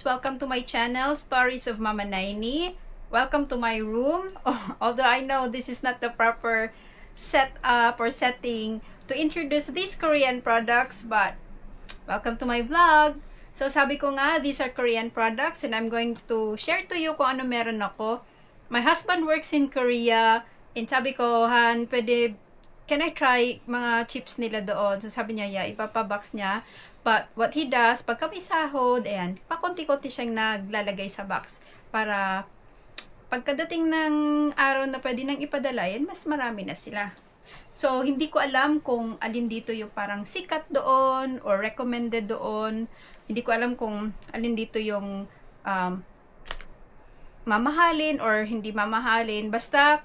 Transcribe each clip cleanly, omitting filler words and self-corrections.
Welcome to my channel, Stories of Mama Naini. Welcome to my room. Although I know this is not the proper setup or setting to introduce these Korean products, but welcome to my vlog. So sabi ko nga, these are Korean products and I'm going to share to you kung ano meron ako. My husband works in Korea and sabi ko, Han, can I try mga chips nila doon? So sabi niya, yeah, ipapabox niya. But what he does, pag kami sahod, ayan, pakunti-kunti siyang naglalagay sa box para pagkadating ng araw na pwede nang ipadala, yan, mas marami na sila. So, hindi ko alam kung alin dito yung parang sikat doon or recommended doon. Hindi ko alam kung alin dito yung mamahalin or hindi mamahalin. Basta,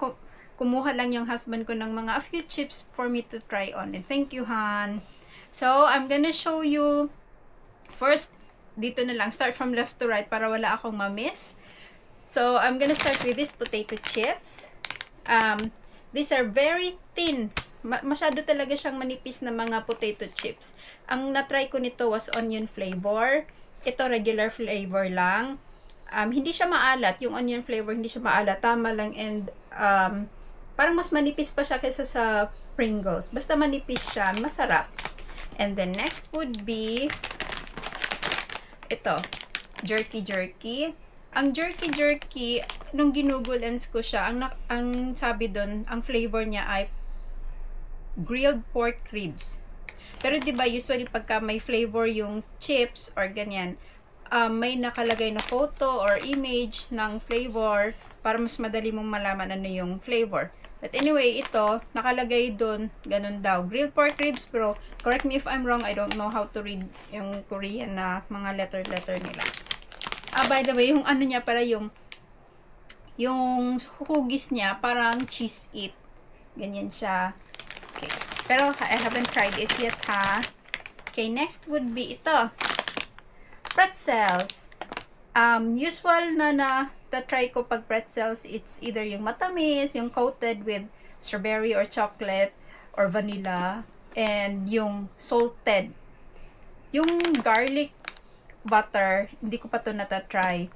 kumuha lang yung husband ko ng mga a few chips for me to try on. And thank you, Han. So, I'm gonna show you first, dito na lang, start from left to right para wala akong ma-miss. So, I'm gonna start with these potato chips. These are very thin. Masyado talaga siyang manipis na mga potato chips. Ang na-try ko nito was onion flavor. Ito, regular flavor lang. Hindi siya maalat. Yung onion flavor, hindi siya maalat. Tama lang and parang mas manipis pa siya kaysa sa Pringles. Basta manipis siya, masarap. And then next would be ito, jerky. Ang jerky, nung ginugulans ko siya, ang sabi doon, ang flavor niya ay grilled pork ribs. Pero 'di ba usually pagka may flavor yung chips or ganyan, may nakalagay na photo or image ng flavor para mas madali mong malaman ano yung flavor. But anyway, ito, nakalagay doon, ganun daw, grilled pork ribs, pero correct me if I'm wrong, I don't know how to read yung Korean na mga letter nila. By the way, yung ano niya pala, yung hugis niya, parang cheese it. Ganyan siya. Okay. Pero I haven't tried it yet, ha? Okay, next would be ito. Pretzels. Usual na try ko pag pretzels, it's either yung matamis, yung coated with strawberry or chocolate or vanilla, and yung salted. Yung garlic butter, hindi ko pa to natatry.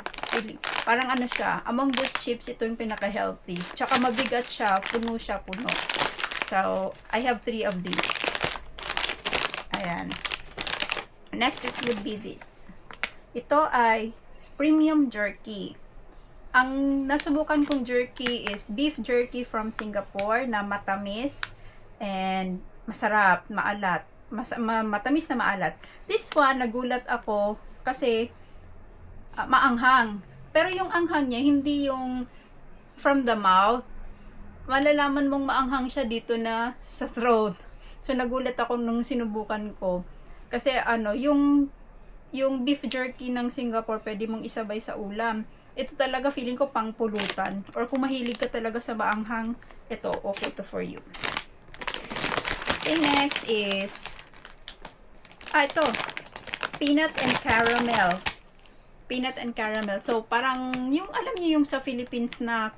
Parang ano siya, among the chips, ito yung pinaka-healthy. Tsaka mabigat siya, puno. So, I have 3 of these. Ayan. Next, it would be this. Ito ay premium jerky. Ang nasubukan kong jerky is beef jerky from Singapore na matamis and masarap, maalat. Matamis na maalat. This one, nagulat ako kasi maanghang. Pero yung anghang niya, hindi yung from the mouth. Malalaman mong maanghang siya dito na sa throat. So, nagulat ako nung sinubukan ko. Kasi yung beef jerky ng Singapore, pwede mong isabay sa ulam. Ito talaga feeling ko pang pulutan. Or kung mahilig ka talaga sa maanghang, ito, okay to for you. Okay, next is ito. Peanut and caramel. So, parang yung, alam niyo yung sa Philippines na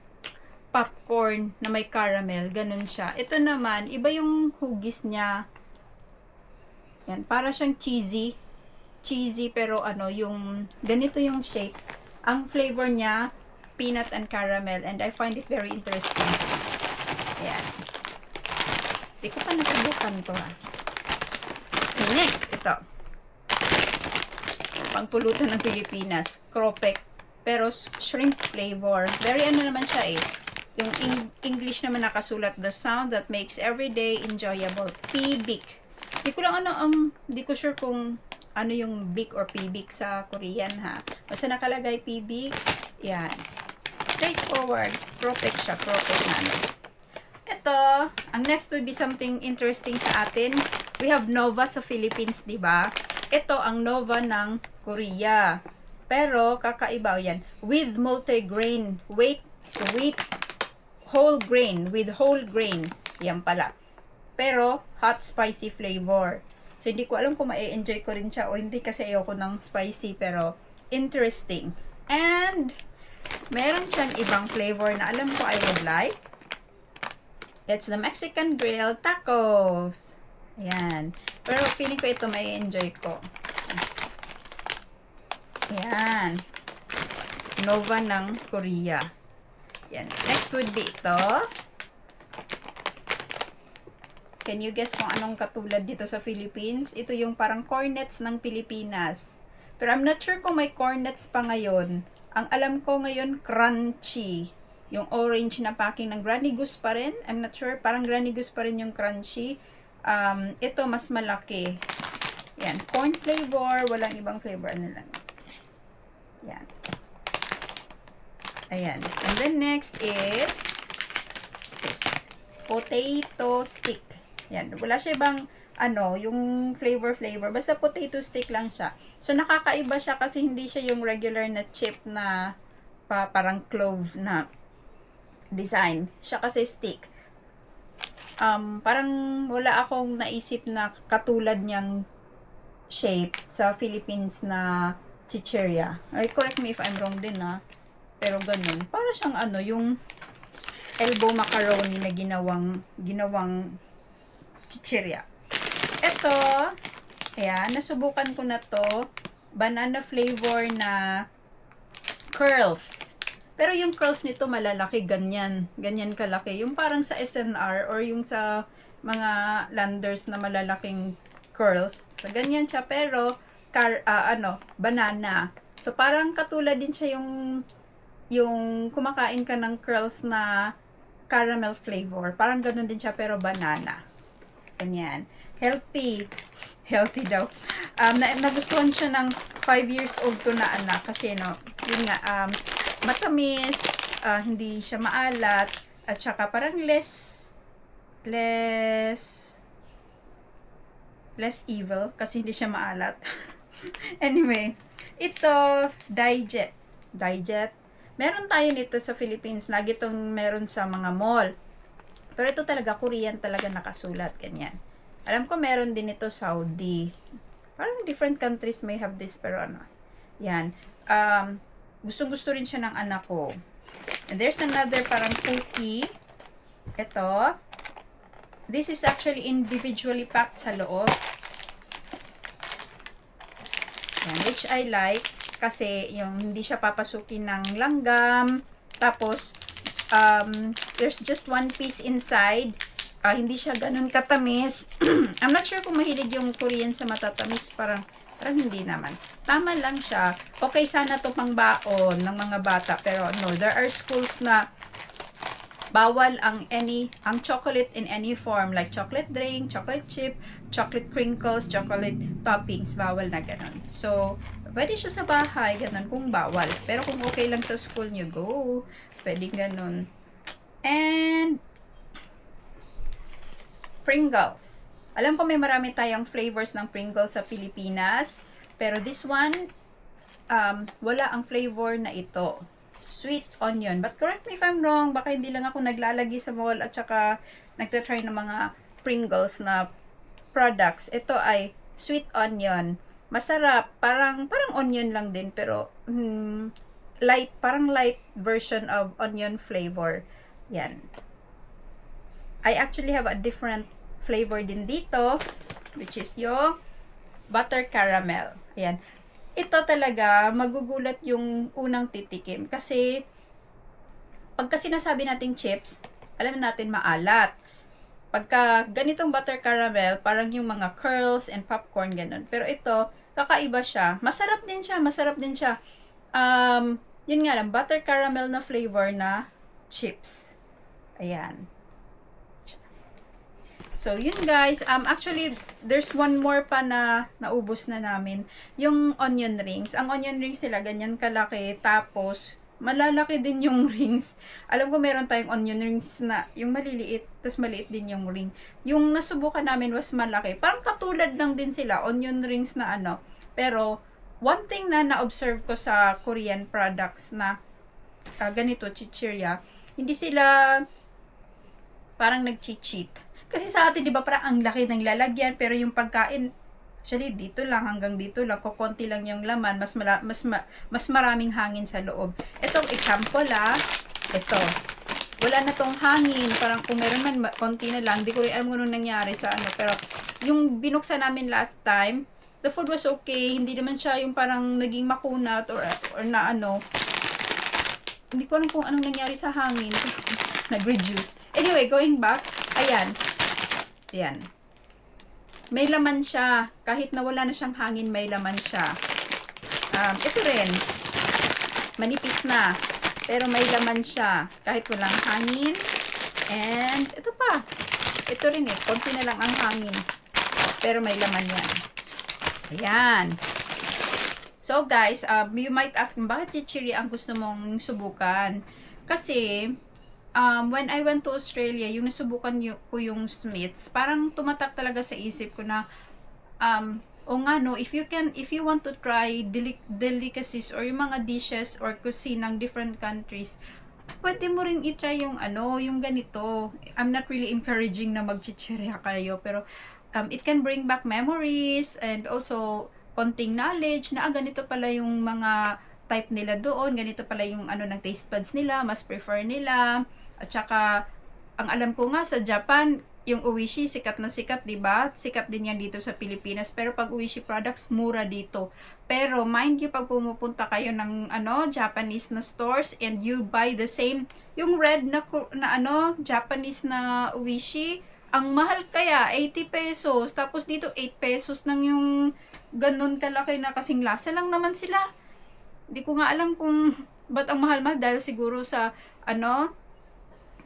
popcorn na may caramel, ganun siya. Ito naman, iba yung hugis niya. Yan, para siyang cheesy pero yung ganito yung shape. Ang flavor niya, peanut and caramel, and I find it very interesting. Ayan. Hindi ko pa nasubukan to, ha. Okay, next, ito. Pangpulutan ng Pilipinas, Cropek, pero shrimp flavor. Very naman siya eh. Yung English naman nakasulat, the sound that makes everyday enjoyable. Pibik. Hindi ko lang hindi ko sure kung ano yung big or pibik sa Korean, ha. Basta nakalagay pibik. Yan. Straightforward. Cropek siya. Cropek na. Ito, ang next would be something interesting sa atin. We have Nova sa Philippines, di ba? Ito ang Nova ng Korea. Pero, kakaiba yan. With multigrain. Wheat, whole grain. With whole grain. Yan pala. Pero, hot spicy flavor. So, hindi ko alam kung ma-enjoy ko rin siya o hindi kasi ayoko ng spicy, pero interesting. And, meron siyang ibang flavor na alam ko I would like. It's the Mexican grilled tacos. Ayan. Pero feeling ko ito may enjoy ko. Ayan. Nova ng Korea. Yan. Next would be ito. Can you guess kung anong katulad dito sa Philippines? Ito yung parang cornets ng Pilipinas. Pero I'm not sure kung may cornets pa ngayon. Ang alam ko ngayon, crunchy. Yung orange na packing ng Granny Goose pa rin. I'm not sure. Parang Granny Goose pa rin yung crunchy. Ito, mas malaki. Yan. Corn flavor. Walang ibang flavor. Ano lang. Yan. Ayan. And then next is this. Potato stick. Yan. Wala siya ibang yung flavor. Basta potato stick lang siya. So, nakakaiba siya kasi hindi siya yung regular na chip na parang clove na design. Siya kasi stick. Parang wala akong naisip na katulad niyang shape sa Philippines na chichirya. Ay, correct me if I'm wrong din Pero ganun. Para siyang yung elbow macaroni na ginawang chichirya. Ito, ayan, nasubukan ko na to. Banana flavor na curls. Pero yung curls nito malalaki, ganyan. Ganyan kalaki. Yung parang sa SNR or yung sa mga landers na malalaking curls. So, ganyan siya. Pero, banana. So, parang katulad din siya yung kumakain ka ng curls na caramel flavor. Parang ganun din siya pero banana. Ganyan. Healthy. Healthy daw. Nagustuhan siya ng 5 years old ko na anak kasi yun nga, matamis, hindi siya maalat, at saka parang less evil kasi hindi siya maalat. Anyway, ito, Dijet. Meron tayo nito sa Philippines. Lagi itong meron sa mga mall. Pero ito talaga, Korean talaga nakasulat. Ganyan. Alam ko meron din ito Saudi. Parang different countries may have this, pero yan. Gusto rin siya ng anak ko. And there's another parang cookie. Ito. This is actually individually packed sa loob. Yan, which I like. Kasi yung hindi siya papasukin ng langgam. Tapos, there's just one piece inside. Hindi siya ganun katamis. I'm not sure kung mahilig yung Korean sa matatamis. Parang hindi naman. Tama lang siya. Okay sana to pang baon ng mga bata. Pero no, there are schools na bawal ang chocolate in any form. Like chocolate drink, chocolate chip, chocolate crinkles, chocolate toppings. Bawal na ganun. So, pwede siya sa bahay, ganun kung bawal. Pero kung okay lang sa school nyo, go. Pwede ganun. And Pringles. Alam ko may marami tayong flavors ng Pringles sa Pilipinas. Pero this one, wala ang flavor na ito. Sweet onion. But correct me if I'm wrong, baka hindi lang ako naglalagi sa mall at saka nagtatry ng mga Pringles na products. Ito ay sweet onion. Masarap. Parang onion lang din, pero parang light version of onion flavor. Yan. I actually have a different flavor din dito, which is yung butter caramel. Ayan. Ito talaga, magugulat yung unang titikim. Kasi, pagka sinasabi nating chips, alam natin maalat. Pagka ganitong butter caramel, parang yung mga curls and popcorn, ganun. Pero ito, kakaiba siya. Masarap din siya. Yun nga lang, butter caramel na flavor na chips. Ayan. So, yun guys. Actually, there's one more pa na naubos na namin. Yung onion rings. Ang onion rings nila, ganyan kalaki. Tapos, malalaki din yung rings. Alam ko meron tayong onion rings na yung maliliit, tapos maliit din yung ring. Yung nasubukan namin was malaki. Parang katulad lang din sila, onion rings na Pero, one thing na na-observe ko sa Korean products na ganito, chichirya, hindi sila parang nag-cheat. Kasi sa atin, di ba, parang ang laki ng lalagyan, pero yung pagkain, actually, dito lang, hanggang dito lang, kukunti lang yung laman, mas maraming hangin sa loob. Itong example, ito. Wala na tong hangin, parang kung meron man, konti na lang, di ko rin alam kung nangyari sa pero yung binuksan namin last time, the food was okay. Hindi naman siya yung parang naging makunat or na ano. Hindi ko alam kung anong nangyari sa hangin. Nag-reduce. Anyway, going back. Ayan. Ayan. May laman siya. Kahit na wala na siyang hangin, may laman siya. Ito rin. Manipis na. Pero may laman siya. Kahit walang hangin. And, ito pa. Ito rin eh. Konti na lang ang hangin. Pero may laman yan. Ayan. So, guys, you might ask, bakit chichiri ang gusto mong subukan? Kasi, when I went to Australia, yung nasubukan ko yung Smiths, parang tumatak talaga sa isip ko na, o nga no, if you want to try delicacies or yung mga dishes or cuisine ng different countries, pwede mo rin i-try yung yung ganito. I'm not really encouraging na magchichirya kayo, pero it can bring back memories and also konting knowledge na ganito pala yung mga type nila doon, ganito pala yung ng taste buds nila, mas prefer nila. At saka ang alam ko nga sa Japan, yung Oishi sikat na sikat, 'di ba? Sikat din yan dito sa Pilipinas, pero pag Oishi products mura dito. Pero mind you, pag pumupunta kayo ng Japanese na stores and you buy the same yung red na Japanese na Oishi, ang mahal kaya 80 pesos, tapos dito 8 pesos nang yung ganun kalaki na, kasing lasa lang naman sila. Hindi ko nga alam kung ba't ang mahal-mahal, dahil siguro sa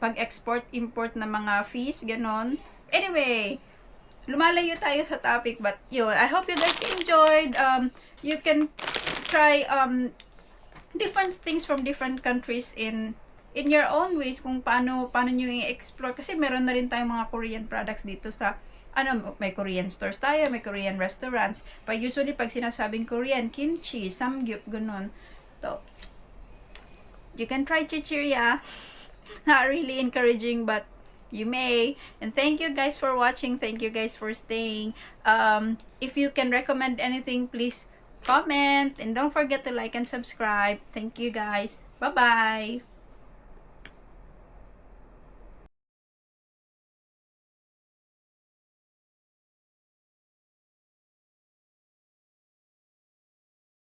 pag-export-import na mga fees, ganon. Anyway, lumalayo tayo sa topic, but yun, I hope you guys enjoyed. You can try different things from different countries in your own ways, kung paano nyo i-explore, kasi meron na rin tayong mga Korean products dito sa may Korean stores tayo, may Korean restaurants. Usually pag sinasabing Korean, kimchi, samgyup, ganun. So, you can try chichirya. Not really encouraging, but you may. And thank you guys for watching. Thank you guys for staying. If you can recommend anything, please comment. And don't forget to like and subscribe. Thank you guys. Bye-bye.